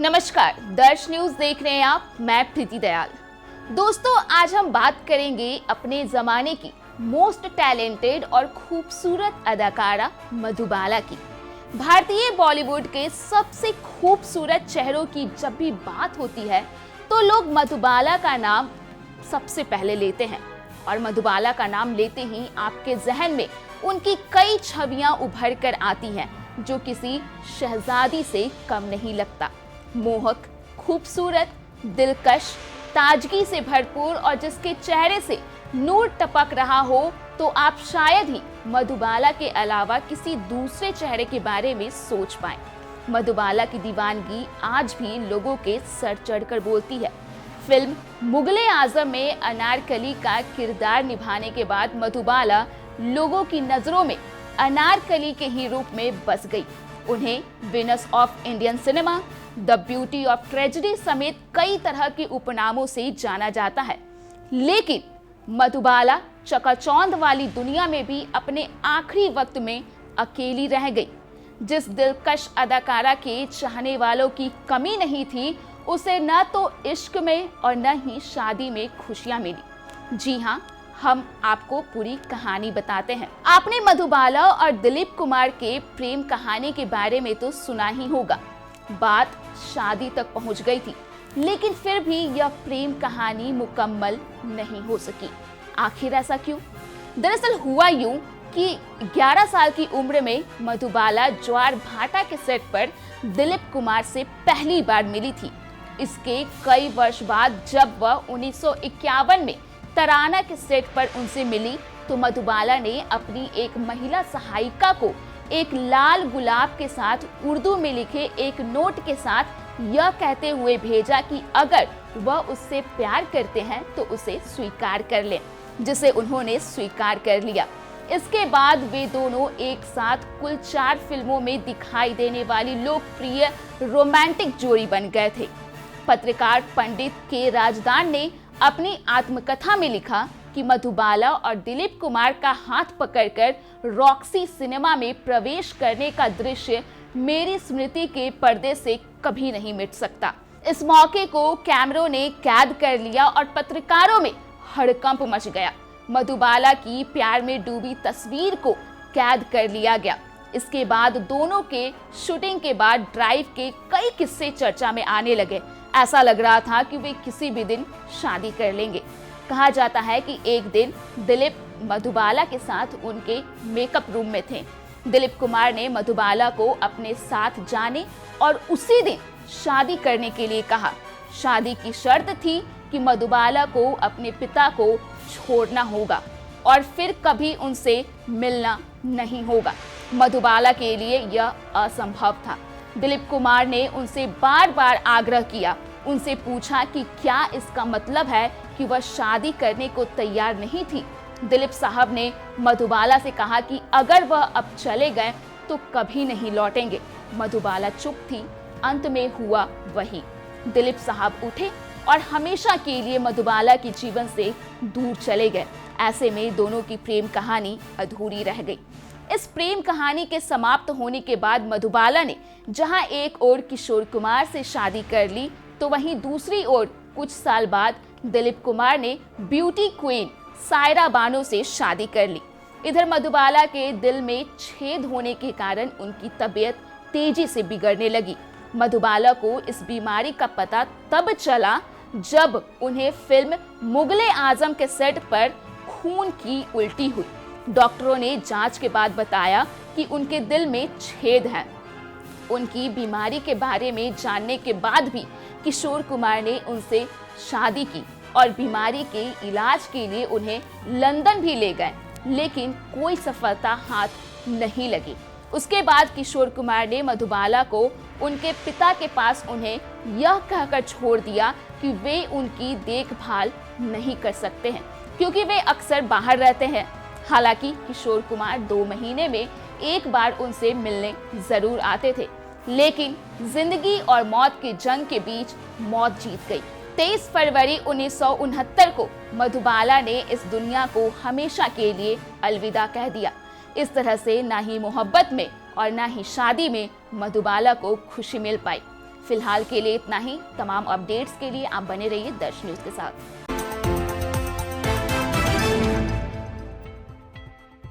नमस्कार, दर्श न्यूज देख रहे हैं आप। मैं प्रीति दयाल। दोस्तों, आज हम बात करेंगे अपने जमाने की मोस्ट टैलेंटेड और खूबसूरत अदाकारा मधुबाला की। भारतीय बॉलीवुड के सबसे खूबसूरत चेहरों की जब भी बात होती है तो लोग मधुबाला का नाम सबसे पहले लेते हैं और मधुबाला का नाम लेते ही आपके जहन में उनकी कई छवियां उभर कर आती हैं जो किसी शहजादी से कम नहीं लगता। मोहक, खूबसूरत, दिलकश, ताजगी से भरपूर और जिसके चेहरे से नूर टपक रहा हो तो आप शायद ही मधुबाला के अलावा किसी दूसरे चेहरे के बारे में सोच पाएं। मधुबाला की दीवानगी आज भी लोगों के सर चढ़कर बोलती है। फिल्म मुगले आजम में अनारकली का किरदार निभाने के बाद मधुबाला लोगों की नजरों में अनारकली के ही रूप में बस गई। उन्हें winners of Indian cinema, the beauty of tragedy समेत कई तरह के उपनामों से जाना जाता है, लेकिन मधुबाला चकाचौंध वाली दुनिया में भी अपने आखिरी वक्त में अकेली रह गई। जिस दिलकश अदाकारा के चाहने वालों की कमी नहीं थी, उसे न तो इश्क में और न ही शादी में खुशियां मिली। जी हाँ, हम आपको पूरी कहानी बताते हैं। आपने मधुबाला और दिलीप कुमार के प्रेम कहानी के बारे में तो सुना ही होगा। बात शादी तक पहुंच गई थी, लेकिन फिर भी यह प्रेम कहानी मुकम्मल नहीं हो सकी। आखिर ऐसा क्यों? दरअसल हुआ यूं कि 11 साल की उम्र में मधुबाला ज्वार भाटा के सेट पर दिलीप कुमार से पहली बार मिली थी। इसके कई वर्ष बाद जब वह 1951 में तराना के सेट पर उनसे मिली तो मधुबाला ने अपनी एक महिला सहायिका को एक लाल गुलाब के साथ उर्दू में लिखे एक नोट के साथ यह कहते हुए भेजा कि अगर वह उससे प्यार करते हैं तो उसे स्वीकार कर लें, जिसे उन्होंने स्वीकार कर लिया। इसके बाद वे दोनों एक साथ कुल 4 फिल्मों में दिखाई देने वाली लोकप्रिय रोमांटिक जोड़ी बन गए थे। पत्रकार पंडित के राजदान ने अपनी आत्मकथा में लिखा कि मधुबाला और दिलीप कुमार का हाथ पकड़कर रॉक्सी सिनेमा में प्रवेश करने का दृश्य मेरी स्मृति के पर्दे से कभी नहीं मिट सकता। इस मौके को कैमरों ने कैद कर लिया और पत्रकारों में हड़कंप मच गया। मधुबाला की प्यार में डूबी तस्वीर को कैद कर लिया गया। इसके बाद दोनों के शूटिंग के बाद ड्राइव के कई किस्से चर्चा में आने लगे। ऐसा लग रहा था कि वे किसी भी दिन शादी कर लेंगे। कहा जाता है कि एक दिन दिलीप मधुबाला के साथ उनके मेकअप रूम में थे। दिलीप कुमार ने मधुबाला को अपने साथ जाने और उसी दिन शादी करने के लिए कहा। शादी की शर्त थी कि मधुबाला को अपने पिता को छोड़ना होगा और फिर कभी उनसे मिलना नहीं होगा। मधुबाला के लिए यह असंभव था। दिलीप कुमार ने उनसे बार बार आग्रह किया, उनसे पूछा कि क्या इसका मतलब है कि वह शादी करने को तैयार नहीं थी। दिलीप साहब ने मधुबाला से कहा कि अगर वह अब चले गए तो कभी नहीं लौटेंगे। मधुबाला चुप थी। अंत में हुआ वही। दिलीप साहब उठे और हमेशा के लिए मधुबाला के जीवन से दूर चले गए। ऐसे में दोनों की प्रेम कहानी अधूरी रह गई। इस प्रेम कहानी के समाप्त होने के बाद मधुबाला ने जहां एक ओर किशोर कुमार से शादी कर ली तो वहीं दूसरी ओर कुछ साल बाद दिलीप कुमार ने ब्यूटी क्वीन सायरा बानो से शादी कर ली। इधर मधुबाला के दिल में छेद होने के कारण उनकी तबीयत तेजी से बिगड़ने लगी। मधुबाला को इस बीमारी का पता तब चला जब उन्हें फिल्म मुगले आजम के सेट पर खून की उल्टी हुई। डॉक्टरों ने जांच के बाद बताया कि उनके दिल में छेद है। उनकी बीमारी के बारे में जानने के बाद भी किशोर कुमार ने उनसे शादी की और बीमारी के इलाज के लिए उन्हें लंदन भी ले गए, लेकिन कोई सफलता हाथ नहीं लगी। उसके बाद किशोर कुमार ने मधुबाला को उनके पिता के पास उन्हें यह कहकर छोड़ दिया कि वे उनकी देखभाल नहीं कर सकते हैं क्योंकि वे अक्सर बाहर रहते हैं। हालांकि किशोर कुमार 2 महीने में एक बार उनसे मिलने जरूर आते थे, लेकिन जिंदगी और मौत की जंग के बीच मौत जीत गई। 23 फरवरी 1969 को मधुबाला ने इस दुनिया को हमेशा के लिए अलविदा कह दिया। इस तरह से ना ही मोहब्बत में और ना ही शादी में मधुबाला को खुशी मिल पाई। फिलहाल के लिए इतना ही। तमाम अपडेट्स के लिए आप बने रहिए दर्श न्यूज के साथ।